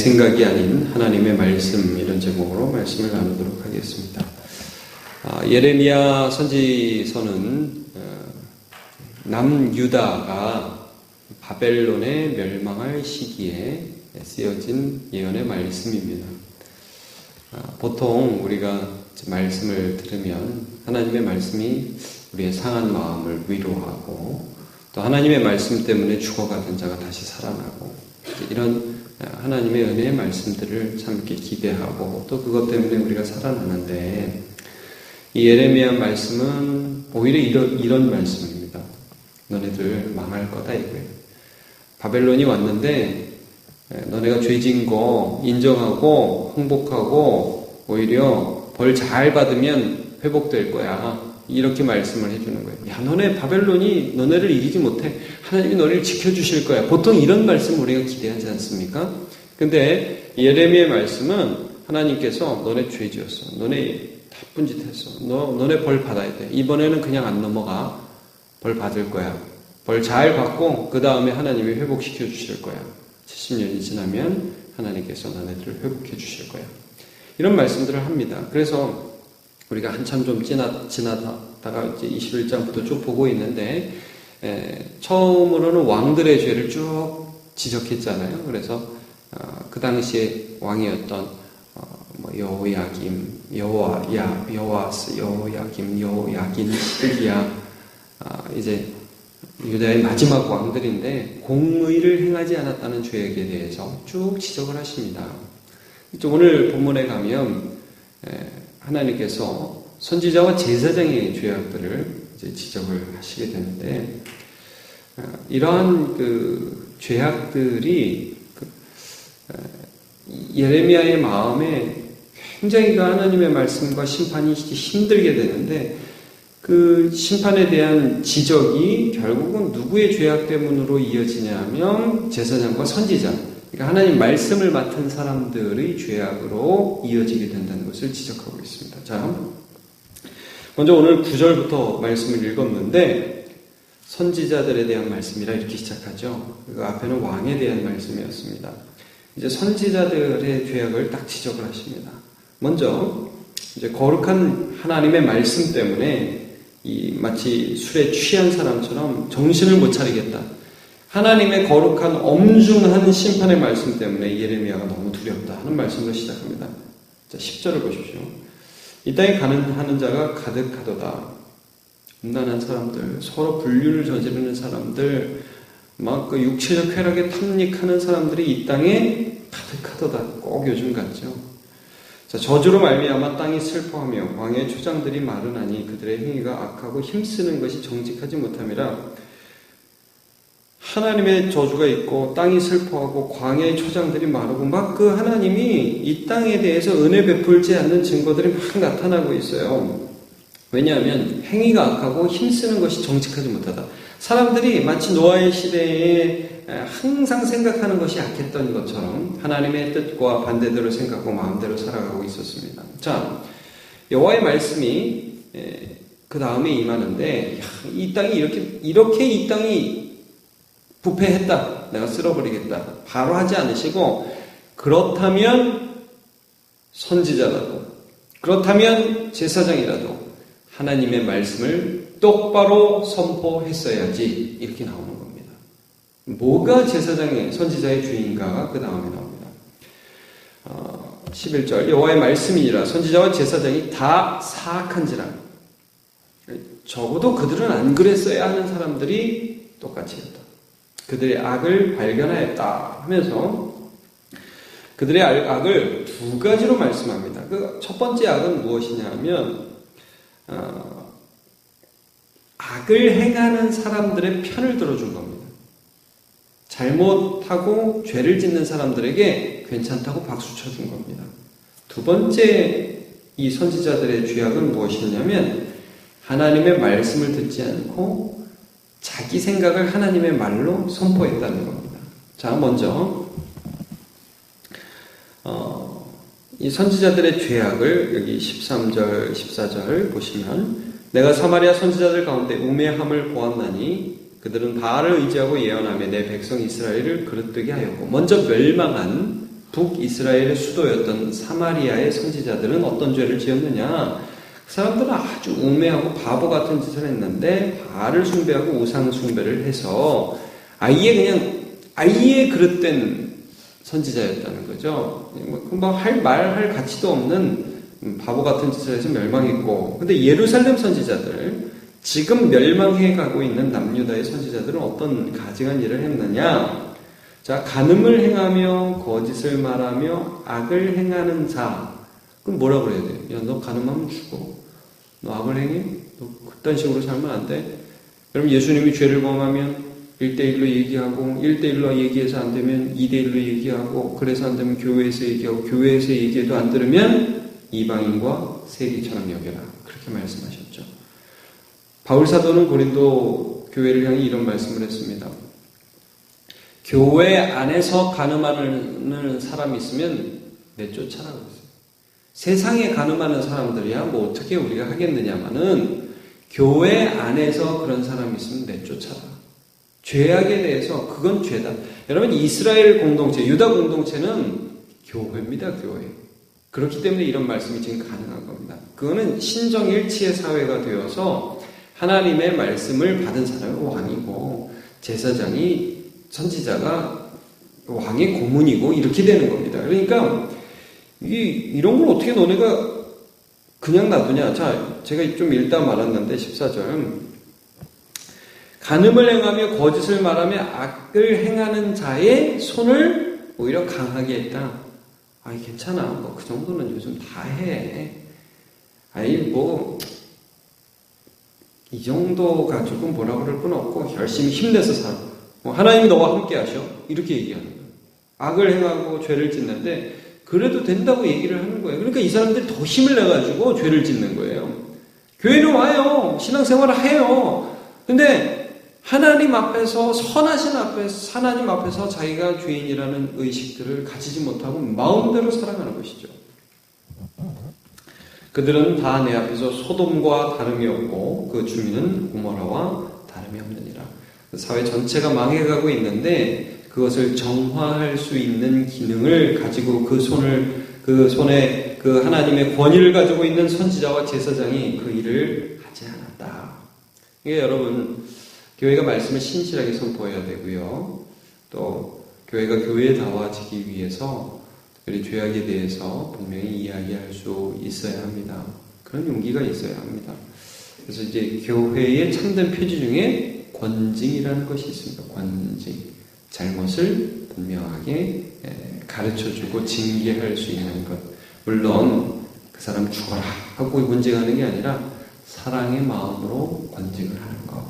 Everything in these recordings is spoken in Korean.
생각이 아닌 하나님의 말씀, 이런 제목으로 말씀을 나누도록 하겠습니다. 예레미야 선지서는 남유다가 바벨론에 멸망할 시기에 쓰여진 예언의 말씀입니다. 보통 우리가 말씀을 들으면 하나님의 말씀이 우리의 상한 마음을 위로하고, 또 하나님의 말씀 때문에 죽어가던 자가 다시 살아나고, 이런 하나님의 은혜의 말씀들을 참 이렇게 기대하고, 또 그것 때문에 우리가 살아나는데, 이 예레미야 말씀은 오히려 이런 말씀입니다. 너네들 망할 거다 이거예요. 바벨론이 왔는데 너네가 죄진 거 인정하고 항복하고 오히려 벌 잘 받으면 회복될 거야, 이렇게 말씀을 해주는 거예요. 야, 너네 바벨론이 너네를 이기지 못해. 하나님이 너네를 지켜주실 거야. 보통 이런 말씀 우리가 기대하지 않습니까? 근데 예레미야의 말씀은 하나님께서 너네 죄 지었어, 너네 나쁜 짓 했어, 너네 벌 받아야 돼. 이번에는 그냥 안 넘어가. 벌 받을 거야. 벌 잘 받고 그 다음에 하나님이 회복시켜 주실 거야. 70년이 지나면 하나님께서 너네들을 회복해 주실 거야. 이런 말씀들을 합니다. 그래서 우리가 한참 좀 지나다가 이제 21장부터 쭉 보고 있는데, 처음으로는 왕들의 죄를 쭉 지적했잖아요. 그래서 그 당시에 왕이었던 여호야김, 여호아스, 여호야김, 여호야긴, 시드기야, 이제 유다의 마지막 왕들인데 공의를 행하지 않았다는 죄악에 대해서 쭉 지적을 하십니다. 오늘 본문에 가면 하나님께서 선지자와 제사장의 죄악들을 이제 지적을 하시게 되는데, 이러한 그 죄악들이 예레미야의 마음에 굉장히 그 하나님의 말씀과 심판이 힘들게 되는데, 그 심판에 대한 지적이 결국은 누구의 죄악 때문으로 이어지냐면 제사장과 선지자, 그러니까 하나님 말씀을 맡은 사람들의 죄악으로 이어지게 된다는 것을 지적하고 있습니다. 자, 먼저 오늘 9절부터 말씀을 읽었는데, 선지자들에 대한 말씀이라 이렇게 시작하죠. 그 앞에는 왕에 대한 말씀이었습니다. 이제 선지자들의 죄악을 딱 지적을 하십니다. 먼저 이제 거룩한 하나님의 말씀 때문에 마치 술에 취한 사람처럼 정신을 못 차리겠다. 하나님의 거룩한 엄중한 심판의 말씀 때문에 예레미야가 너무 두렵다 하는 말씀으로 시작합니다. 자, 10절을 보십시오. 이 땅에 가는 자가 가득하도다. 음란한 사람들, 서로 불륜을 저지르는 사람들, 막 그 육체적 쾌락에 탐닉하는 사람들이 이 땅에 가득하도다. 꼭 요즘 같죠. 자, 저주로 말미암아 땅이 슬퍼하며 왕의 초장들이 마르나니 그들의 행위가 악하고 힘쓰는 것이 정직하지 못함이라. 하나님의 저주가 있고 땅이 슬퍼하고 광야의 초장들이 마르고 막 그 하나님이 이 땅에 대해서 은혜 베풀지 않는 증거들이 막 나타나고 있어요. 왜냐하면 행위가 악하고 힘쓰는 것이 정직하지 못하다. 사람들이 마치 노아의 시대에 항상 생각하는 것이 악했던 것처럼 하나님의 뜻과 반대대로 생각하고 마음대로 살아가고 있었습니다. 자, 여호와의 말씀이 그 다음에 임하는데, 이 땅이 이렇게 이 땅이 부패했다, 내가 쓸어버리겠다, 바로 하지 않으시고, 그렇다면 선지자라도, 그렇다면 제사장이라도 하나님의 말씀을 똑바로 선포했어야지, 이렇게 나오는 겁니다. 뭐가 제사장의 선지자의 죄인가가 그 다음에 나옵니다. 11절 여호와의 말씀이니라. 선지자와 제사장이 다 사악한지라. 적어도 그들은 안 그랬어야 하는 사람들이 똑같이 했다. 그들의 악을 발견하였다 하면서 그들의 악을 두 가지로 말씀합니다. 그 첫 번째 악은 무엇이냐면 악을 행하는 사람들의 편을 들어준 겁니다. 잘못하고 죄를 짓는 사람들에게 괜찮다고 박수 쳐준 겁니다. 두 번째 이 선지자들의 죄악은 무엇이냐면 하나님의 말씀을 듣지 않고 자기 생각을 하나님의 말로 선포했다는 겁니다. 자, 먼저 이 선지자들의 죄악을 여기 13절, 14절 보시면 내가 사마리아 선지자들 가운데 우매함을 보았나니 그들은 바알을 의지하고 예언하며 내 백성 이스라엘을 그릇되게 하였고, 먼저 멸망한 북이스라엘의 수도였던 사마리아의 선지자들은 어떤 죄를 지었느냐? 그 사람들은 아주 우매하고 바보 같은 짓을 했는데 바알을 숭배하고 우상 숭배를 해서 아예 그릇된 선지자였다는 거죠. 말할 가치도 없는 바보 같은 짓을 해서 멸망했고, 근데 예루살렘 선지자들, 지금 멸망해 가고 있는 남유다의 선지자들은 어떤 가증한 일을 했느냐? 자, 간음을 행하며 거짓을 말하며 악을 행하는 자. 그럼 뭐라고 그래야 돼? 야, 너 간음하면 죽어. 너 악을 행해? 너 그딴 식으로 살면 안 돼? 여러분, 예수님이 죄를 범하면 1대1로 얘기하고, 1대1로 얘기해서 안 되면 2대1로 얘기하고, 그래서 안 되면 교회에서 얘기하고, 교회에서 얘기해도 안 들으면 이방인과 세리처럼 여겨라. 그렇게 말씀하셨죠. 바울 사도는 고린도 교회를 향해 이런 말씀을 했습니다. 교회 안에서 간음하는 사람이 있으면 내쫓아라 그랬어요. 세상에 간음하는 사람들이야 뭐 어떻게 우리가 하겠느냐마는 교회 안에서 그런 사람이 있으면 내쫓아라. 죄악에 대해서 그건 죄다. 여러분, 이스라엘 공동체, 유다 공동체는 교회입니다. 교회. 그렇기 때문에 이런 말씀이 지금 가능한 겁니다. 그거는 신정일치의 사회가 되어서 하나님의 말씀을 받은 사람이 왕이고, 제사장이, 선지자가 왕의 고문이고, 이렇게 되는 겁니다. 그러니까 이런 걸 어떻게 너네가 그냥 놔두냐. 자, 제가 좀 읽다 말았는데 14절, 간음을 행하며 거짓을 말하며 악을 행하는 자의 손을 오히려 강하게 했다. 아이, 괜찮아. 뭐 그 정도는 요즘 다 해. 이 정도 가지고 뭐라 그럴 건 없고 열심히 힘내서 살아. 하나님이 너와 함께 하셔. 이렇게 얘기하는 거예요. 악을 행하고 죄를 짓는데 그래도 된다고 얘기를 하는 거예요. 그러니까 이 사람들이 더 힘을 내가지고 죄를 짓는 거예요. 교회는 와요. 신앙생활을 해요. 근데 하나님 앞에서, 선하신 앞에서, 하나님 앞에서 자기가 죄인이라는 의식들을 가지지 못하고 마음대로 살아가는 것이죠. 그들은 다 내 앞에서 소돔과 다름이 없고 그 주민은 고모라와 다름이 없느니라. 사회 전체가 망해가고 있는데 그것을 정화할 수 있는 기능을 가지고 그 손에 그 하나님의 권위를 가지고 있는 선지자와 제사장이 그 일을 하지 않았다. 이게 여러분, 교회가 말씀을 신실하게 선포해야 되고요. 또 교회가 교회다워지기 위해서 특별히 죄악에 대해서 분명히 이야기할 수 있어야 합니다. 그런 용기가 있어야 합니다. 그래서 이제 교회의 참된 표지 중에 권징이라는 것이 있습니다. 권징. 잘못을 분명하게 가르쳐주고 징계할 수 있는 것. 물론 그 사람 죽어라 하고 문제가 게 아니라 사랑의 마음으로 권징을 하는 것.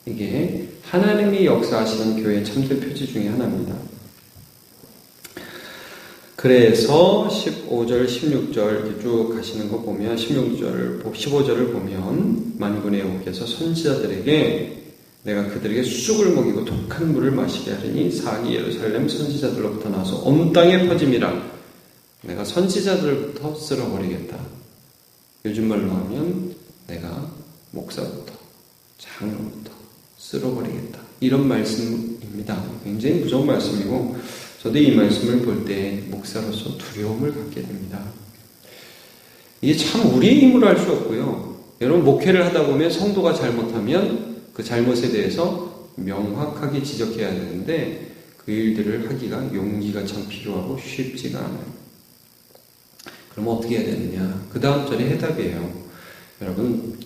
이게 하나님이 역사하시는 교회의 참된 표지 중에 하나입니다. 그래서 15절, 16절 이렇게 쭉 가시는 거 보면 15절을 보면 만군의 여호와께서 선지자들에게 내가 그들에게 쑥을 먹이고 독한 물을 마시게 하리니 사기 예루살렘 선지자들로부터 나서 온 땅에 퍼짐이라. 내가 선지자들부터 쓸어버리겠다. 요즘 말로 하면 내가 목사부터 장로부터 쓸어버리겠다. 이런 말씀입니다. 굉장히 무서운 말씀이고 저도 이 말씀을 볼 때 목사로서 두려움을 갖게 됩니다. 이게 참 우리의 힘으로 할 수 없고요. 여러분, 목회를 하다 보면 성도가 잘못하면 그 잘못에 대해서 명확하게 지적해야 되는데 그 일들을 하기가 용기가 참 필요하고 쉽지가 않아요. 그럼 어떻게 해야 되느냐? 그 다음 절이 해답이에요. 여러분,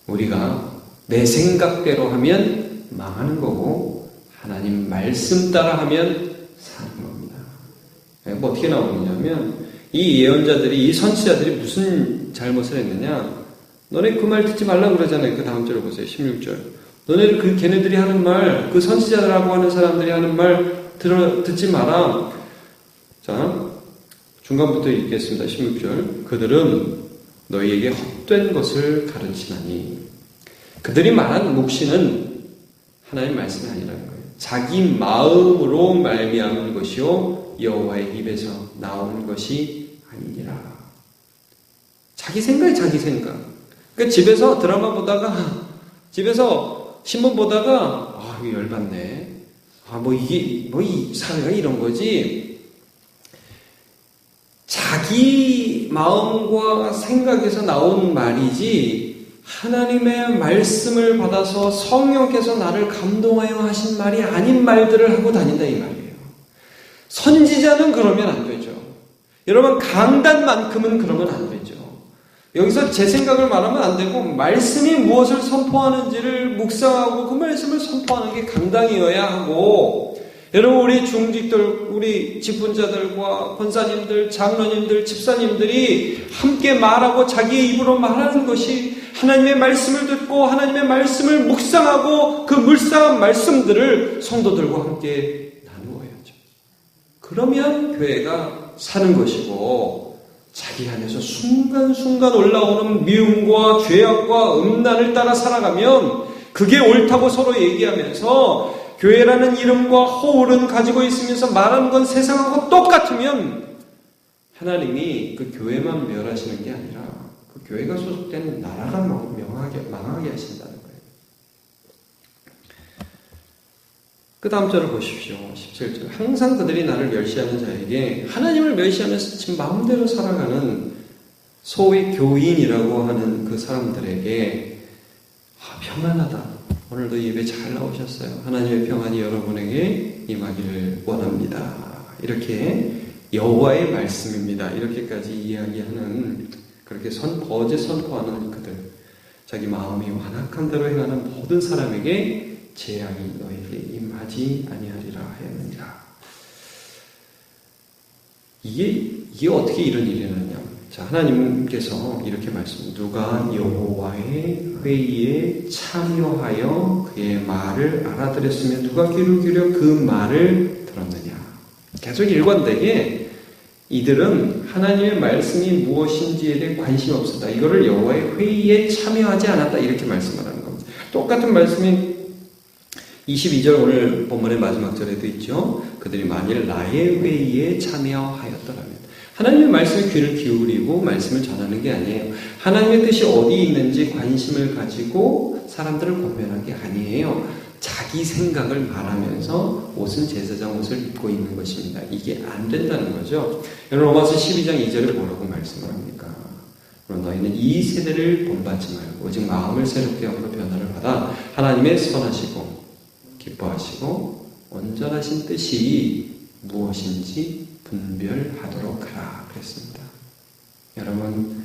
우리가 내 생각대로 하면 망하는 거고 하나님 말씀 따라 하면 사는 겁니다. 뭐 어떻게 나오느냐면 이 예언자들이, 이 선지자들이 무슨 잘못을 했느냐? 너네 그 말 듣지 말라고 그러잖아요. 그 다음 절을 보세요. 16절. 너네들 걔네들이 하는 말, 그 선지자라고 하는 사람들이 하는 말 듣지 마라. 자, 중간부터 읽겠습니다. 16절. 그들은 너희에게 헛된 것을 가르치나니. 그들이 말한 묵시는 하나님 말씀이 아니라는 거예요. 자기 마음으로 말미암은 것이요 여호와의 입에서 나온 것이 아니니라. 자기 생각이 자기 생각. 그러니까 집에서 드라마 보다가, 집에서 신문 보다가 이거 열받네. 이 사회가 이런 거지. 자기 마음과 생각에서 나온 말이지 하나님의 말씀을 받아서 성령께서 나를 감동하여 하신 말이 아닌 말들을 하고 다닌다 이 말이에요. 선지자는 그러면 안 되죠. 여러분 강단만큼은 그러면 안 되죠. 여기서 제 생각을 말하면 안 되고 말씀이 무엇을 선포하는지를 묵상하고 그 말씀을 선포하는 게 강당이어야 하고, 여러분 우리 중직들, 우리 직분자들과 권사님들, 장로님들, 집사님들이 함께 말하고 자기의 입으로 말하는 것이 하나님의 말씀을 듣고 하나님의 말씀을 묵상하고 그 묵상한 말씀들을 성도들과 함께 나누어야죠. 그러면 교회가 사는 것이고, 자기 안에서 순간순간 올라오는 미움과 죄악과 음란을 따라 살아가면 그게 옳다고 서로 얘기하면서 교회라는 이름과 호울은 가지고 있으면서 말하는 건 세상하고 똑같으면 하나님이 그 교회만 멸하시는 게 아니라 그 교회가 소속된 나라가 망하게 하신다는 거예요. 그 다음 절을 보십시오. 17절. 항상 그들이 나를 멸시하는 자에게, 하나님을 멸시하면서 지금 마음대로 살아가는 소위 교인이라고 하는 그 사람들에게 평안하다. 오늘도 예배 잘 나오셨어요. 하나님의 평안이 여러분에게 임하기를 원합니다. 이렇게 여호와의 말씀입니다. 이렇게까지 이야기하는, 그렇게 거짓 선포하는 그들, 자기 마음이 완악한 대로 행하는 모든 사람에게 재앙이 너에게 임하지 아니하리라 하였느니라. 이게 어떻게 이런 일이 일어나냐? 자, 하나님께서 이렇게 누가 여호와의 회의에 참여하여 그의 말을 알아들었으면 누가 귀를 기울여 그 말을 들었느냐? 계속 일관되게 이들은 하나님의 말씀이 무엇인지에 대해 관심이 없었다. 이거를 여호와의 회의에 참여하지 않았다. 이렇게 말씀을 하는 겁니다. 똑같은 말씀이 22절 오늘 본문의 마지막 절에도 있죠. 그들이 만일 나의 회의에 참여하였더라면, 하나님의 말씀에 귀를 기울이고 말씀을 전하는 게 아니에요. 하나님의 뜻이 어디 있는지 관심을 가지고 사람들을 권면한 게 아니에요. 자기 생각을 말하면서 옷은 제사장 옷을 입고 있는 것입니다. 이게 안 된다는 거죠. 여러분 로마서 12장 2절에 뭐라고 말씀을 합니까? 너희는 이 세대를 본받지 말고 오직 마음을 새롭게 함으로 변화를 받아 하나님의 선하시고 기뻐하시고 온전하신 뜻이 무엇인지 분별하도록 하라 그랬습니다. 여러분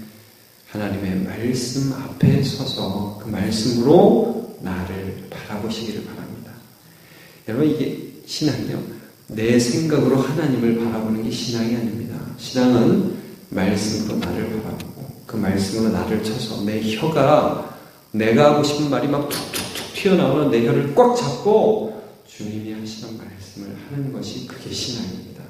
하나님의 말씀 앞에 서서 그 말씀으로 나를 바라보시기를 바랍니다. 여러분 이게 신앙이요, 내 생각으로 하나님을 바라보는 게 신앙이 아닙니다. 신앙은 말씀으로 나를 바라보고 그 말씀으로 나를 쳐서 내 혀가 내가 하고 싶은 말이 막 툭툭툭 튀어나오는 내 혀를 꽉 잡고 주님이 하시는 말씀을 하는 것이 그게 신앙입니다.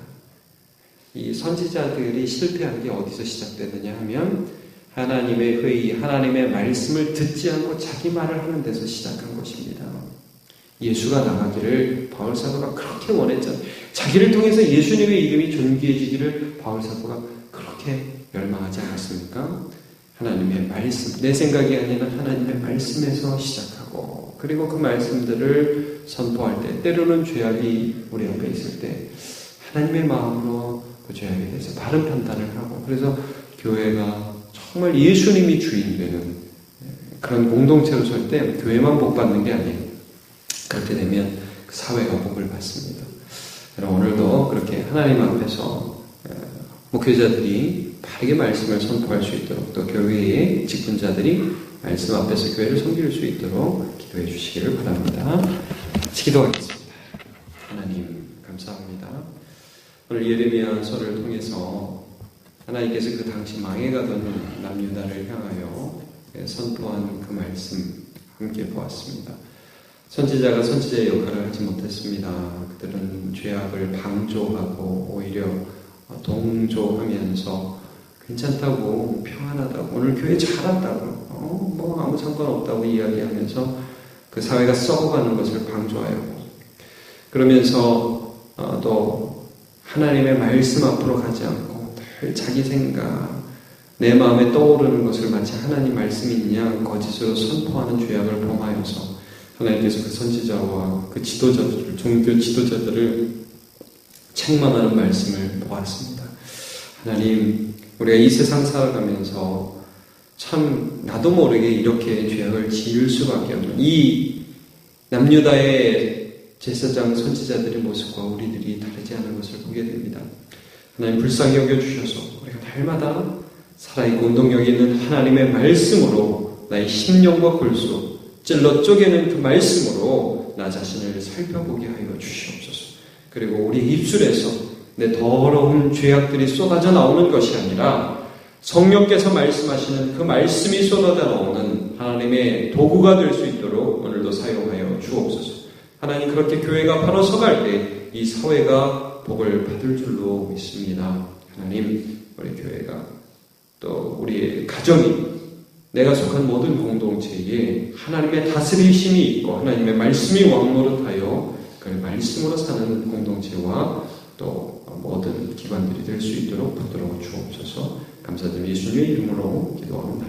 이 선지자들이 실패한 게 어디서 시작되느냐 하면 하나님의 회의, 하나님의 말씀을 듣지 않고 자기 말을 하는 데서 시작한 것입니다. 예수가 나가기를 바울 사도가 그렇게 원했잖아요. 자기를 통해서 예수님의 이름이 존귀해지기를 바울 사도가 그렇게 열망하지 않았습니까? 하나님의 말씀, 내 생각이 아니라 하나님의 말씀에서 시작하고, 그리고 그 말씀들을 선포할 때, 때로는 죄악이 우리 앞에 있을 때 하나님의 마음으로 그 죄악에 대해서 바른 판단을 하고, 그래서 교회가 정말 예수님이 주인 되는 그런 공동체로 설 때 교회만 복 받는 게 아니에요. 그렇게 되면 그 사회가 복을 받습니다. 여러분 오늘도 그렇게 하나님 앞에서 목회자들이 바르게 말씀을 선포할 수 있도록, 또 교회의 직분자들이 말씀 앞에서 교회를 섬길 수 있도록 기도해 주시기를 바랍니다. 같이 기도하겠습니다. 하나님 감사합니다. 오늘 예레미야서를 통해서 하나님께서 그 당시 망해가던 남유다를 향하여 선포한 그 말씀 함께 보았습니다. 선지자가 선지자의 역할을 하지 못했습니다. 그들은 죄악을 방조하고 오히려 동조하면서 괜찮다고, 평안하다고, 오늘 교회 잘한다고, 뭐 아무 상관없다고 이야기하면서 그 사회가 썩어가는 것을 방조하였고, 그러면서 또 하나님의 말씀 앞으로 가지 않고 늘 자기 생각, 내 마음에 떠오르는 것을 마치 하나님 말씀인 양 거짓으로 선포하는 죄악을 범하여서 하나님께서 그 선지자와 그 지도자들을, 종교 지도자들을 책망하는 말씀을 보았습니다. 하나님, 우리가 이 세상 살아가면서 참 나도 모르게 이렇게 죄악을 지을 수밖에 없는 이 남유다의 제사장 선지자들의 모습과 우리들이 다르지 않은 것을 보게 됩니다. 하나님 불쌍히 여겨주셔서 우리가 날마다 살아있고 운동력이 있는 하나님의 말씀으로 나의 심령과 골수 찔러 쪼개는 그 말씀으로 나 자신을 살펴보게 하여 주시옵소서. 그리고 우리 입술에서 내 더러운 죄악들이 쏟아져 나오는 것이 아니라 성령께서 말씀하시는 그 말씀이 쏟아져 나오는 하나님의 도구가 될 수 있도록 오늘도 사용하여 주옵소서. 하나님, 그렇게 교회가 바로 서갈 때 이 사회가 복을 받을 줄로 믿습니다. 하나님, 우리 교회가 또 우리의 가정이 내가 속한 모든 공동체에 하나님의 다스리심이 있고 하나님의 말씀이 왕노릇하여 그 말씀으로 사는 공동체와 또 모든 기관들이 될 수 있도록 붙들어 주옵소서. 감사드리며 예수님의 이름으로 기도합니다.